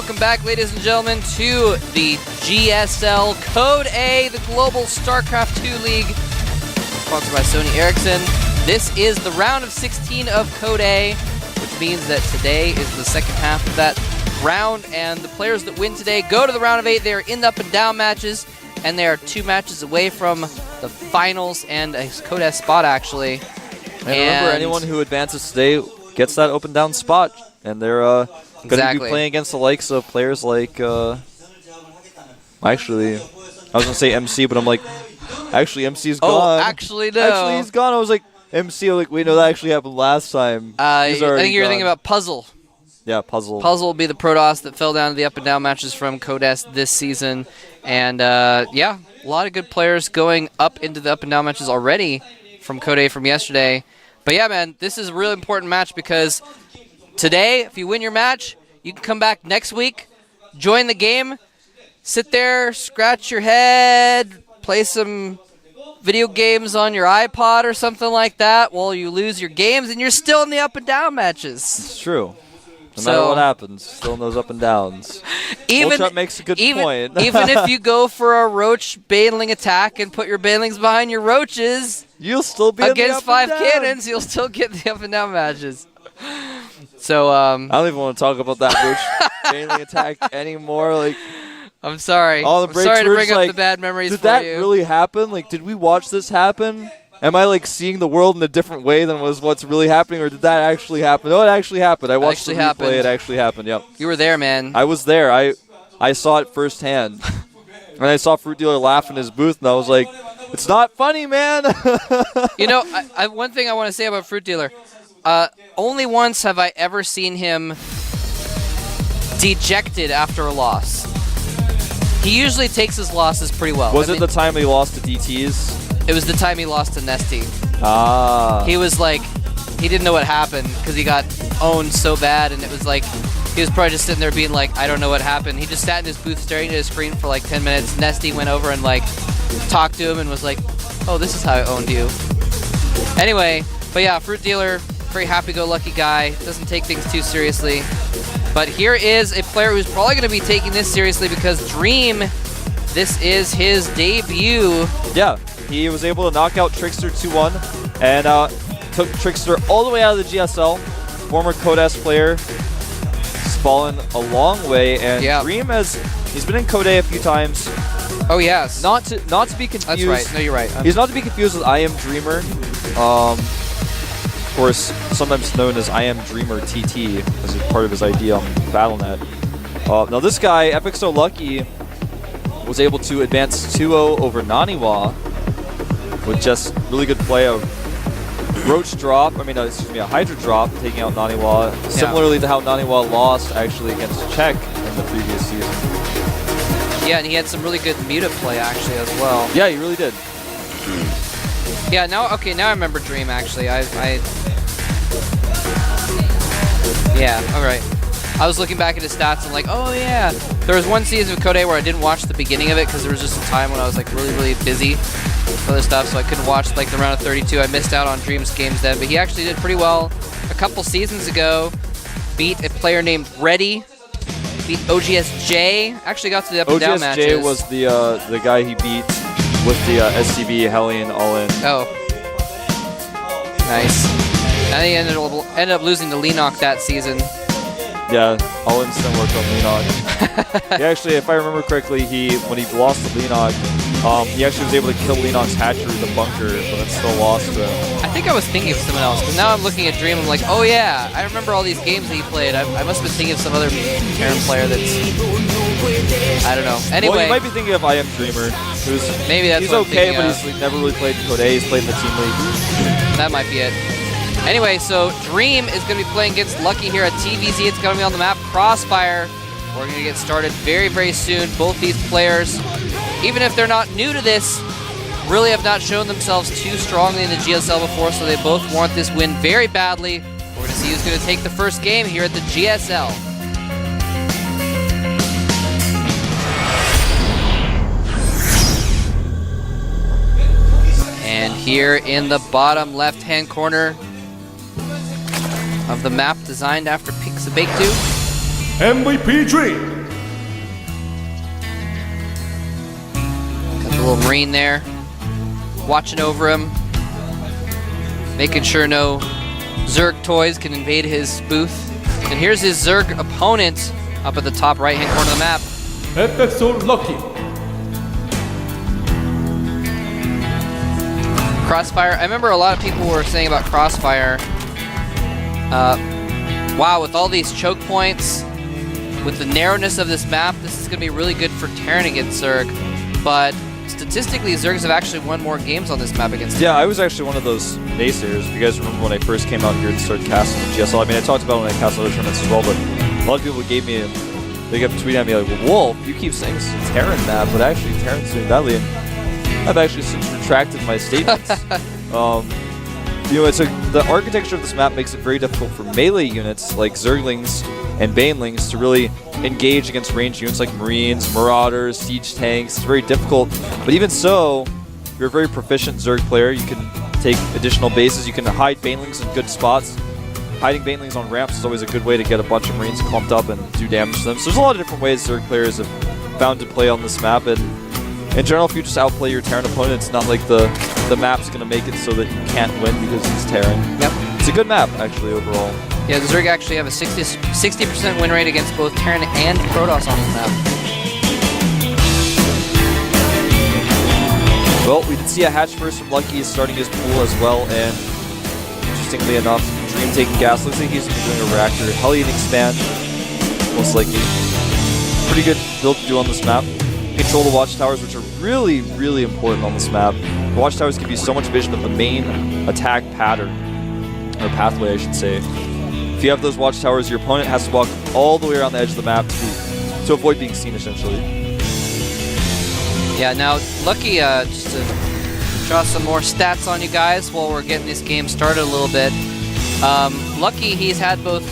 welcome back, ladies and gentlemen, to the GSL Code A, the Global Starcraft 2 League, sponsored by Sony Ericsson. This is the round of 16 of Code A, which means that today is the second half of that round, and the players that win today go to the round of 8. They are in the up and down matches, and they are 2 matches away from the finals and a Code S spot, actually. And remember, anyone who advances today gets that open down spot, and they're going to be playing against the likes of players like, actually, I was going to say MC, but I'm like, actually, MC's gone. Oh, actually, no. Actually, he's gone. I was like, MC, I'm like, wait, no, that actually happened last time. I think you're thinking about Puzzle. Yeah, Puzzle. Puzzle will be the Protoss that fell down to the up and down matches from Code S this season. And, yeah, a lot of good players going up into the up and down matches already from Code A from yesterday. But, yeah, man, this is a really important match because today, if you win your match, you can come back next week, join the game, sit there, scratch your head, play some video games on your iPod or something like that while you lose your games, and you're still in the up and down matches. It's true. No matter what happens, still in those up and downs. Ultra makes a good point. Even if you go for a roach baneling attack and put your banelings behind your roaches, you'll still be against 5 cannons, you'll still get the up and down matches. So I don't even want to talk about that roach baneling attack anymore. Like, I'm sorry. All the I'm sorry to bring up like, the bad memories did for you. Did that really happen? Like, did we watch this happen? Am I, like, seeing the world in a different way than was what's really happening, or did that actually happen? No, it actually happened. I watched the replay. It actually happened, yep. You were there, man. I was there. I saw it firsthand. And I saw Fruit Dealer laugh in his booth, and I was like, it's not funny, man. You know, one thing I want to say about Fruit Dealer, only once have I ever seen him dejected after a loss. He usually takes his losses pretty well. Was it the time he lost to DTs? It was the time he lost to Nesty. Ah. He was like, he didn't know what happened because he got owned so bad, and it was like, he was probably just sitting there being like, I don't know what happened. He just sat in his booth staring at his screen for like 10 minutes. Nesty went over and like talked to him and was like, oh, this is how I owned you. Anyway, but yeah, Fruit Dealer, very happy-go-lucky guy, doesn't take things too seriously. But here is a player who's probably going to be taking this seriously because Dream, this is his debut. Yeah, he was able to knock out Trickster 2-1 and took Trickster all the way out of the GSL. Former Code S player. He's fallen a long way, and Dream he's been in Code A a few times. Oh, yes. Not to be confused. That's right. No, you're right. He's not to be confused with I Am Dreamer. Of course, sometimes known as I Am Dreamer TT, as part of his ID on Battle.net. Now this guy, Epic So Lucky, was able to advance 2-0 over Naniwa with just really good play of Roach drop, a Hydra drop, taking out Naniwa, similarly to how Naniwa lost actually against Czech in the previous season. Yeah, and he had some really good muta play actually as well. Yeah, he really did. Yeah, now I remember Dream actually. Yeah, alright. I was looking back at his stats and like, oh yeah. There was one season of Code A where I didn't watch the beginning of it because there was just a time when I was like really, really busy with other stuff, so I couldn't watch like the round of 32. I missed out on Dream's games then, but he actually did pretty well a couple seasons ago. Beat a player named Reddy. Beat OGSJ. Actually got to the up and down matches. OGSJ was the guy he beat with the SCB Hellion all-in. Oh. Nice. And he ended up losing to Lenok that season. Yeah, all-ins didn't work on Lenok. He actually, if I remember correctly, when he lost to Lenok, he actually was able to kill Lenok's hatchery with a bunker, but then still lost to him. I think I was thinking of someone else, because now I'm looking at Dream, I'm like, oh yeah, I remember all these games that he played. I must have been thinking of some other Terran player that's, I don't know. Anyway. Well, you might be thinking of I Am Dreamer, who's maybe that's he's okay, but he's never really played in Code A. He's played in the team league. That might be it. Anyway, so Dream is going to be playing against Lucky here at TVZ. It's going to be on the map Crossfire. We're going to get started very, very soon. Both these players, even if they're not new to this, really have not shown themselves too strongly in the GSL before, so they both want this win very badly. We're going to see who's going to take the first game here at the GSL. And here in the bottom left-hand corner of the map designed after Pixabake 2, MVP Dream. Got the little Marine there, watching over him, making sure no Zerg toys can invade his booth. And here's his Zerg opponent up at the top right-hand corner of the map. FXO Lucky. Crossfire. I remember a lot of people were saying about Crossfire, wow, with all these choke points, with the narrowness of this map, this is going to be really good for Terran against Zerg. But statistically, Zergs have actually won more games on this map against Yeah, I was actually one of those naysayers. If you guys remember when I first came out here and started casting with GSL, I mean, I talked about it when I cast other tournaments as well, but a lot of people gave me, they kept tweeting at me like, well, Wolf, you keep saying it's a Terran map, but actually Terran's doing badly. And I've actually since retracted my statements. You know, the architecture of this map makes it very difficult for melee units like Zerglings and Banelings to really engage against ranged units like Marines, Marauders, Siege Tanks. It's very difficult. But even so, if you're a very proficient Zerg player, you can take additional bases. You can hide Banelings in good spots. Hiding Banelings on ramps is always a good way to get a bunch of Marines clumped up and do damage to them. So there's a lot of different ways Zerg players have found to play on this map. And in general, if you just outplay your Terran opponent, it's not like the map's going to make it so that you can't win because he's Terran. Yep. It's a good map, actually, overall. Yeah, the Zerg actually have a 60% win rate against both Terran and Protoss on this map. Well, we did see a hatch first from Lucky starting his pool as well, and interestingly enough, Dream taking gas. Looks like he's going to be doing a reactor. Hellion expand, most likely. Pretty good build to do on this map. Control the watchtowers, which are really, really important on this map. The watchtowers give you so much vision of the main attack pattern, or pathway, I should say. If you have those watchtowers, your opponent has to walk all the way around the edge of the map to avoid being seen, essentially. Yeah, now, Lucky, just to draw some more stats on you guys while we're getting this game started a little bit. Lucky, he's had both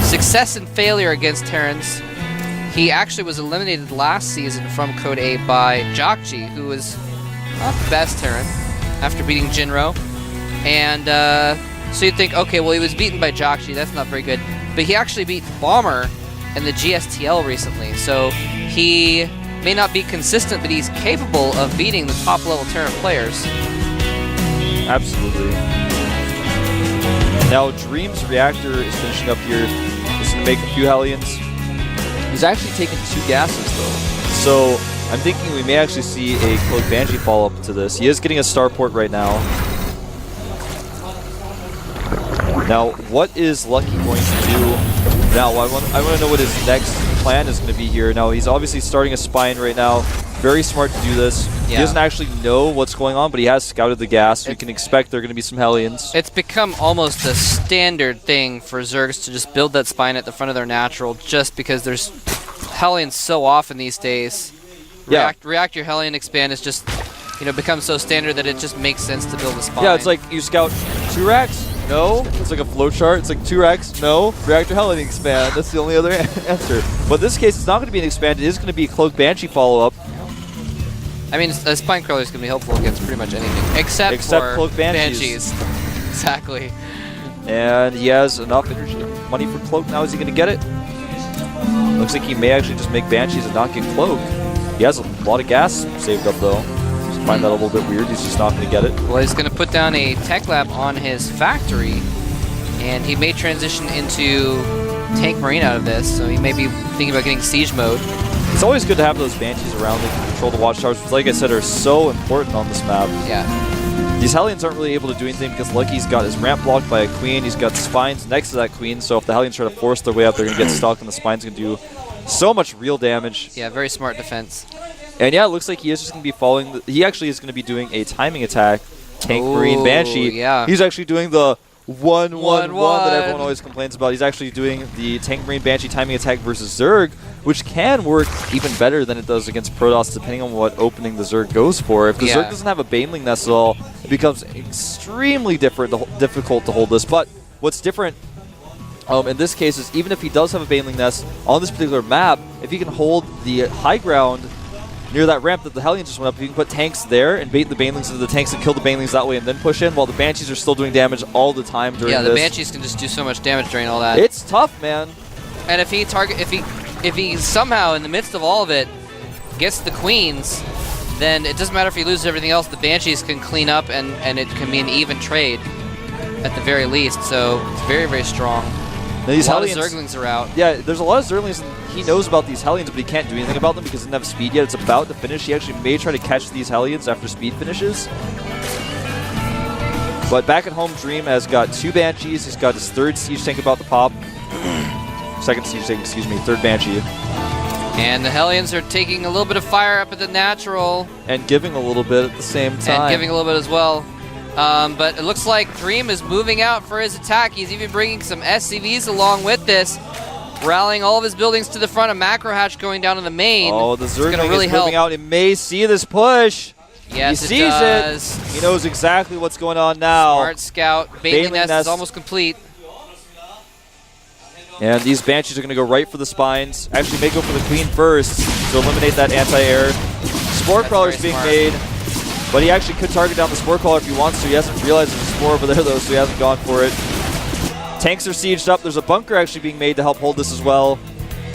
success and failure against Terrans. He actually was eliminated last season from Code A by Jokji, who was not the best Terran after beating Jinro. And so you'd think, okay, well, he was beaten by Jokji, that's not very good. But he actually beat Bomber in the GSTL recently, so he may not be consistent, but he's capable of beating the top-level Terran players. Absolutely. Now, Dream's reactor is finishing up here. He's going to make a few Hellions. He's actually taken 2 gases, though. So I'm thinking we may actually see a Cloak Banshee follow-up to this. He is getting a starport right now. Now, what is Lucky going to do now? I want to know what his next plan is going to be here. Now, he's obviously starting a Spine right now. Very smart to do this. Yeah. He doesn't actually know what's going on, but he has scouted the gas, so you can expect there are going to be some Hellions. It's become almost a standard thing for Zergs to just build that Spine at the front of their natural, just because there's Hellions so often these days. React your Hellion expand is just, become so standard that it just makes sense to build a Spine. Yeah, it's like you scout 2 racks. No. It's like a flowchart. It's like 2 racks. No. Reactor Hellion expand. That's the only other answer. But in this case, it's not going to be an expand. It is going to be a Cloak Banshee follow-up. I mean, a Spine Crawler is going to be helpful against pretty much anything, except for Cloak Banshees. Exactly. And he has enough money for Cloak now. Is he going to get it? Looks like he may actually just make Banshees and not get Cloak. He has a lot of gas saved up, though. I find that a little bit weird. He's just not going to get it. Well, he's going to put down a tech lab on his factory, and he may transition into Tank Marine out of this, so he may be thinking about getting Siege mode. It's always good to have those Banshees around that can control the watchtowers, which, like I said, are so important on this map. Yeah. These Hellions aren't really able to do anything because Lucky's got his ramp blocked by a Queen. He's got Spines next to that Queen, so if the Hellions try to force their way up, they're going to get stuck, and the Spine's going to do so much real damage. Yeah, very smart defense. And yeah, it looks like he is just going to be following... he actually is going to be doing a timing attack. Tank Marine Banshee. Yeah. He's actually doing the 1-1-1 that everyone always complains about. He's actually doing the Tank Marine Banshee timing attack versus Zerg, which can work even better than it does against Protoss, depending on what opening the Zerg goes for. If the Zerg doesn't have a Baneling nest at all, it becomes extremely difficult to hold this. But what's different in this case is even if he does have a Baneling nest on this particular map, if he can hold the high ground near that ramp that the Hellions just went up. You can put tanks there and bait the Banelings into the tanks and kill the Banelings that way and then push in while the Banshees are still doing damage all the time during this. Yeah, the Banshees can just do so much damage during all that. It's tough, man. And if he somehow in the midst of all of it gets the Queens, then it doesn't matter if he loses everything else. The Banshees can clean up and it can be an even trade at the very least. So it's very, very strong. Now, these a lot of Hellions, Zerglings are out. Yeah, there's a lot of Zerglings, and he knows about these Hellions, but he can't do anything about them because he doesn't have speed yet. It's about to finish. He actually may try to catch these Hellions after speed finishes. But back at home, Dream has got 2 Banshees. He's got his 3rd Siege Tank about to pop. 2nd Siege Tank, excuse me, 3rd Banshee. And the Hellions are taking a little bit of fire up at the natural. And giving a little bit at the same time. And giving a little bit as well. But it looks like Dream is moving out for his attack. He's even bringing some SCVs along with this, rallying all of his buildings to the front. A macro hatch going down to the main. Oh, the Zergling really is moving out. He may see this push. Yes, he sees it. He knows exactly what's going on now. Smart scout. Baneling nest is almost complete. And these Banshees are going to go right for the spines. Actually, may go for the Queen first to eliminate that anti-air. Spore Crawler's being made. But he actually could target down the Spore Crawler if he wants to. He hasn't realized there's a Spore over there, though, so he hasn't gone for it. Tanks are sieged up. There's a bunker actually being made to help hold this as well.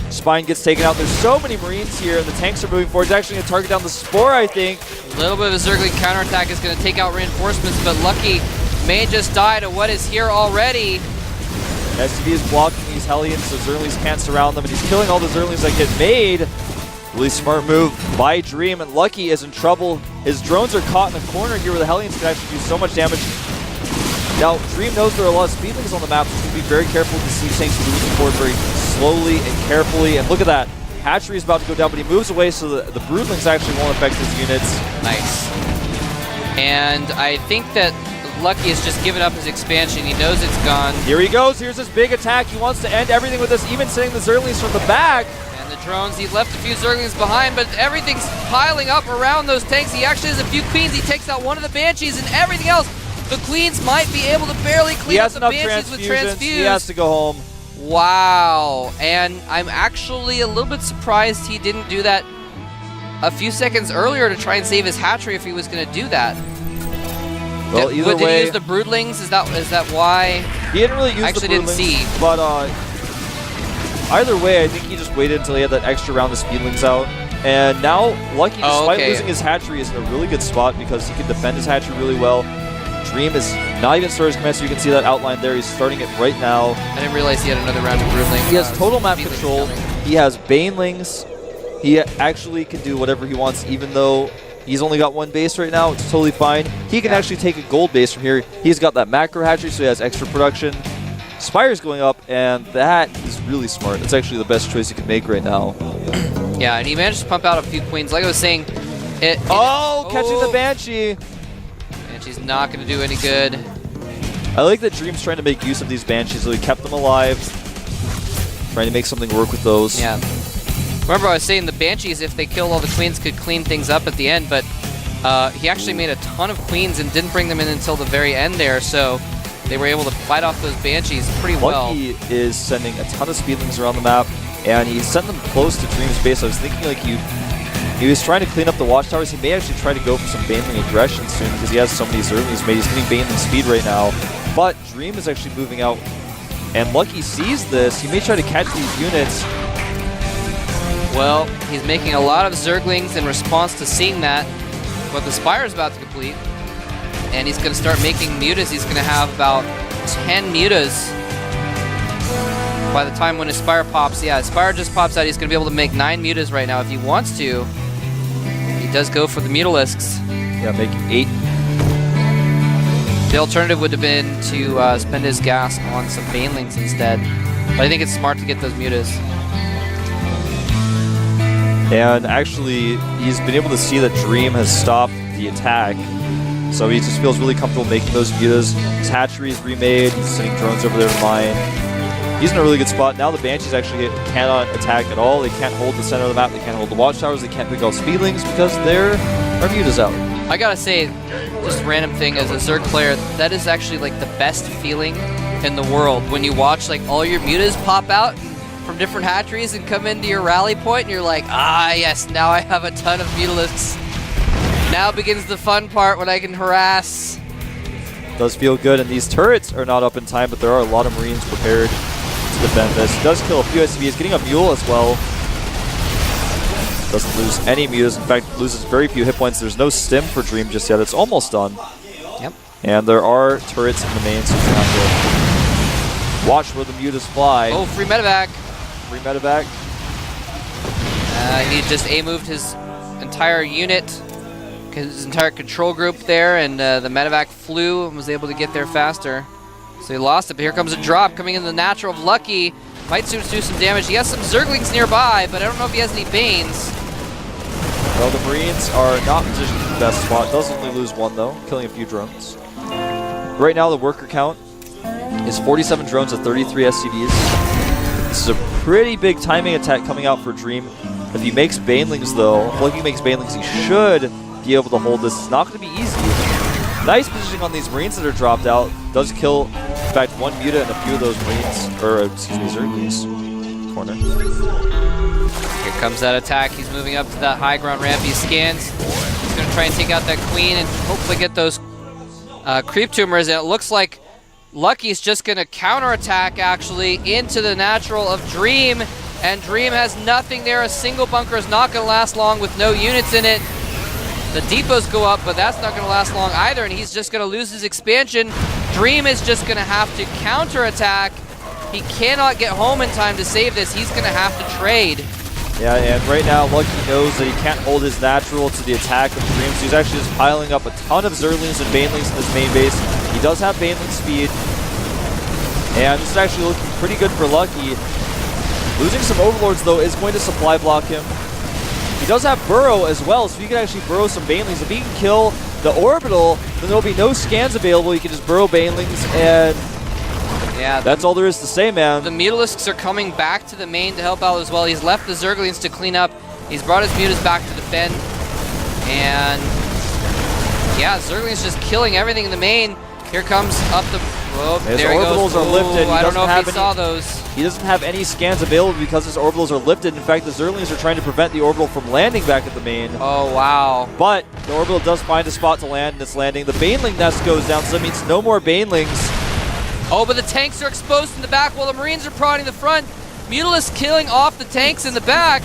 Spine gets taken out. There's so many Marines here, and the tanks are moving forward. He's actually going to target down the Spore, I think. A little bit of a Zergling counterattack is going to take out reinforcements, but Lucky may just die to what is here already. SCV is blocking these Hellions, so Zerglings can't surround them, and he's killing all the Zerglings that get made. Really smart move by Dream, and Lucky is in trouble. His drones are caught in a corner here where the Hellions can actually do so much damage. Now, Dream knows there are a lot of speedlings on the map, so he's going to be very careful to see tanks moving forward very slowly and carefully. And look at that. Hatchery is about to go down, but he moves away so the Broodlings actually won't affect his units. Nice. And I think that Lucky has just given up his expansion. He knows it's gone. Here he goes. Here's his big attack. He wants to end everything with this, even sending the Zerglings from the back. And the drones, he's left a few Zerglings behind, but everything's piling up around those tanks. He actually has a few Queens. He takes out one of the Banshees, and everything else, the Queens might be able to barely clean up the Banshees with Transfuse. He has to go home. Wow. And I'm actually a little bit surprised he didn't do that a few seconds earlier to try and save his hatchery if he was going to do that. Well, either way, did he use the Broodlings? Is that why? He didn't really use I actually the Broodlings, didn't see. But either way, I think he just waited until he had that extra round of Speedlings out. And now, Lucky, despite losing his hatchery, is in a really good spot because he can defend his hatchery really well. Dream is not even started his command, so you can see that outline there. He's starting it right now. I didn't realize he had another round of Broodlings. He has total map control. He has Banelings. He actually can do whatever he wants, even though he's only got 1 base right now. It's totally fine. He can actually take a gold base from here. He's got that macro hatchery, so he has extra production. Spire's going up, and that is really smart. It's actually the best choice you can make right now. Yeah, and he managed to pump out a few Queens. Like I was saying, catching the Banshee. Banshee's not going to do any good. I like that Dream's trying to make use of these Banshees, so he kept them alive. Trying to make something work with those. Yeah. Remember I was saying the Banshees, if they killed all the Queens, could clean things up at the end, but he actually made a ton of Queens and didn't bring them in until the very end there, so they were able to fight off those Banshees pretty well. Lucky is sending a ton of Speedlings around the map, and he sent them close to Dream's base. I was thinking like he was trying to clean up the watchtowers. He may actually try to go for some Baneling aggression soon because he has so many Zerglings made. He's getting Baneling speed right now, but Dream is actually moving out, and Lucky sees this. He may try to catch these units. Well, he's making a lot of Zerglings in response to seeing that, but the Spire is about to complete, and he's going to start making mutas. He's going to have about 10 mutas by the time when his Spire pops. Yeah, his Spire just pops out. He's going to be able to make 9 mutas right now if he wants to. He does go for the Mutalisks. Yeah, making 8. The alternative would have been to spend his gas on some Banelings instead, but I think it's smart to get those mutas. And actually, he's been able to see that Dream has stopped the attack. So he just feels really comfortable making those mutas. His hatchery is remade. He's sending drones over there to mine. He's in a really good spot. Now the Banshees actually cannot attack at all. They can't hold the center of the map. They can't hold the watchtowers. They can't pick off Speedlings because their mutas out. I gotta say, just a random thing, as a Zerg player, that is actually like the best feeling in the world when you watch like all your mutas pop out from different hatcheries and come into your rally point, and you're like, ah, yes, now I have a ton of Mutalisks. Now begins the fun part when I can harass. Does feel good, and these turrets are not up in time, but there are a lot of Marines prepared to defend this. Does kill a few SCVs, getting a Mule as well. Doesn't lose any Mutas. In fact, loses very few hit points. There's no stim for Dream just yet. It's almost done. Yep. And there are turrets in the main, so you have to watch where the Mutas fly. Oh, free medevac. Free medevac. He just A-moved his entire unit, his entire control group there, and the medevac flew and was able to get there faster. So he lost it, but here comes a drop coming in the natural of Lucky. Might soon do some damage. He has some Zerglings nearby, but I don't know if he has any Banes. Well, the Marines are not positioned in the best spot. Does only lose one, though, killing a few drones. Right now, the worker count is 47 drones with 33 SCVs. This is a pretty big timing attack coming out for Dream. If he makes Banelings, though, if Lucky makes Banelings, he should be able to hold this. It's not going to be easy. Nice positioning on these Marines that are dropped out. Does kill, in fact, one Muta and a few of those Marines, or excuse me, Zerglings. Corner. Here comes that attack. He's moving up to that high ground ramp. He scans. He's going to try and take out that Queen and hopefully get those creep tumors. And it looks like Lucky's just going to counterattack, actually, into the natural of Dream. And Dream has nothing there. A single bunker is not going to last long with no units in it. The depots go up, but that's not going to last long either, and he's just going to lose his expansion. Dream is just going to have to counterattack. He cannot get home in time to save this. He's going to have to trade. Yeah, and right now, Lucky knows that he can't hold his natural to the attack of Dream, so he's actually just piling up a ton of Zerglings and Banelings in his main base. He does have Baneling speed, and this is actually looking pretty good for Lucky. Losing some Overlords, though, is going to supply block him. He does have Burrow as well, so he can actually burrow some Banelings. If he can kill the Orbital, then there'll be no scans available. He can just burrow Banelings, and yeah, that's all there is to say, man. The Mutalisks are coming back to the main to help out as well. He's left the Zerglings to clean up. He's brought his Mutas back to defend. And yeah, Zerglings just killing everything in the main. Here comes up the... Oh, his there he orbitals goes. are lifted. I don't know if he saw those. He doesn't have any scans available because his orbitals are lifted. In fact, the Zerglings are trying to prevent the orbital from landing back at the main. Oh, wow. But the orbital does find a spot to land, and it's landing. The Baneling nest goes down, so that means no more Banelings. Oh, but the tanks are exposed in the back while the Marines are prodding the front. Mutalisk killing off the tanks in the back.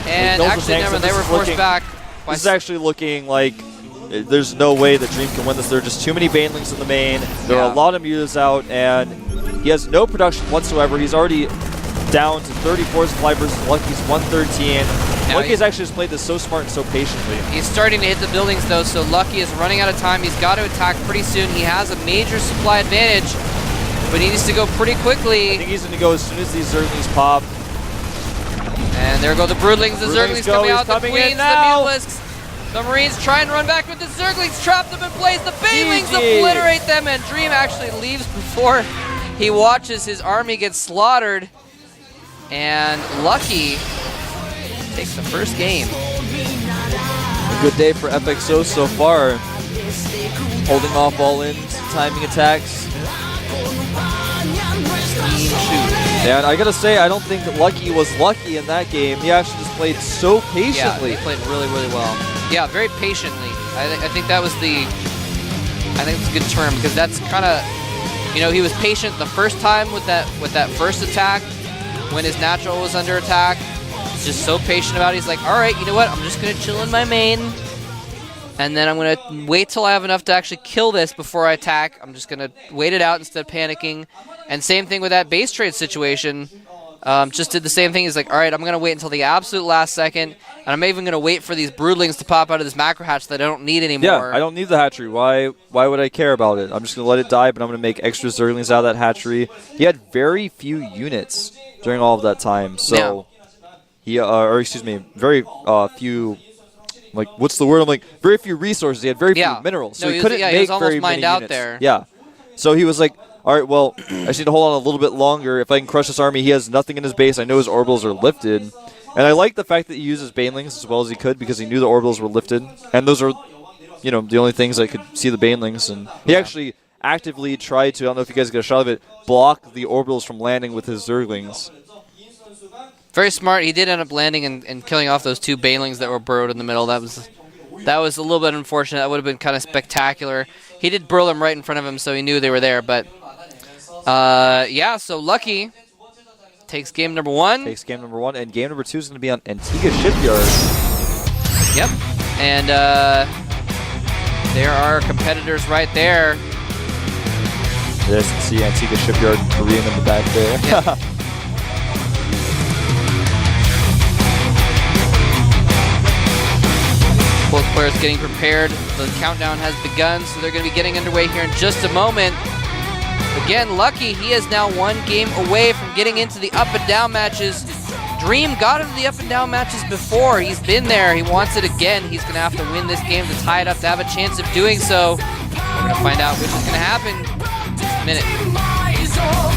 And actually, never, they were forced back. This is actually looking like there's no way that Dream can win this. There are just too many Banelings in the main. There are a lot of Mutas out, and he has no production whatsoever. He's already down to 34 supply versus Lucky's 113. Lucky has actually just played this so smart and so patiently. He's starting to hit the buildings, though, so Lucky is running out of time. He's got to attack pretty soon. He has a major supply advantage, but he needs to go pretty quickly. I think he's going to go as soon as these Zerglings pop. And there go the Broodlings. The Zerglings coming out. The Queens, the Mutalisks. The Marines try and run back with the Zerglings. Trap them in place. The Banelings obliterate them, and Dream actually leaves before he watches his army get slaughtered. And Lucky takes the first game. A good day for FXO so far. Holding off all-ins, timing attacks. And I gotta say, I don't think that Lucky was lucky in that game. He actually just played so patiently. Yeah, he played really, really well. Yeah, very patiently. I think that was the... I think it's a good term, because that's kind of... You know, he was patient the first time with that first attack, when his natural was under attack. He's just so patient about it. He's like, all right, you know what? I'm just going to chill in my main, and then I'm going to wait till I have enough to actually kill this before I attack. I'm just going to wait it out instead of panicking. And same thing with that base trade situation. Just did the same thing. He's like, all right, I'm going to wait until the absolute last second, and I'm even going to wait for these broodlings to pop out of this macro hatch that I don't need anymore. Yeah, I don't need the hatchery. Why would I care about it? I'm just going to let it die, but I'm going to make extra Zerglings out of that hatchery. He had very few units during all of that time, so he, or excuse me, very few, like, what's the word? I'm like, very few resources. He had very few minerals, so he couldn't make very many units. There. Yeah, so he was like, all right, well, I just need to hold on a little bit longer. If I can crush this army, he has nothing in his base. I know his orbitals are lifted. And I like the fact that he uses Banelings as well as he could, because he knew the orbitals were lifted. And those are, you know, the only things that could see the Banelings. And he actually actively tried to, I don't know if you guys got a shot of it, block the orbitals from landing with his Zerglings. Very smart. He did end up landing and killing off those 2 banelings that were burrowed in the middle. That was a little bit unfortunate. That would have been kind of spectacular. He did burrow them right in front of him, so he knew they were there. But yeah, so Lucky takes game number 1. Takes game number 1, and game number 2 is going to be on Antigua Shipyard. Yep, and there are competitors right there. Yes, you can see Antigua Shipyard Korean in the back there. Yeah. Both players getting prepared. The countdown has begun, so they're going to be getting underway here in just a moment. Again, Lucky, he is now 1 game away from getting into the up and down matches. Dream got into the up and down matches before. He's been there. He wants it again. He's going to have to win this game to tie it up to have a chance of doing so. We're going to find out which is going to happen in just a minute.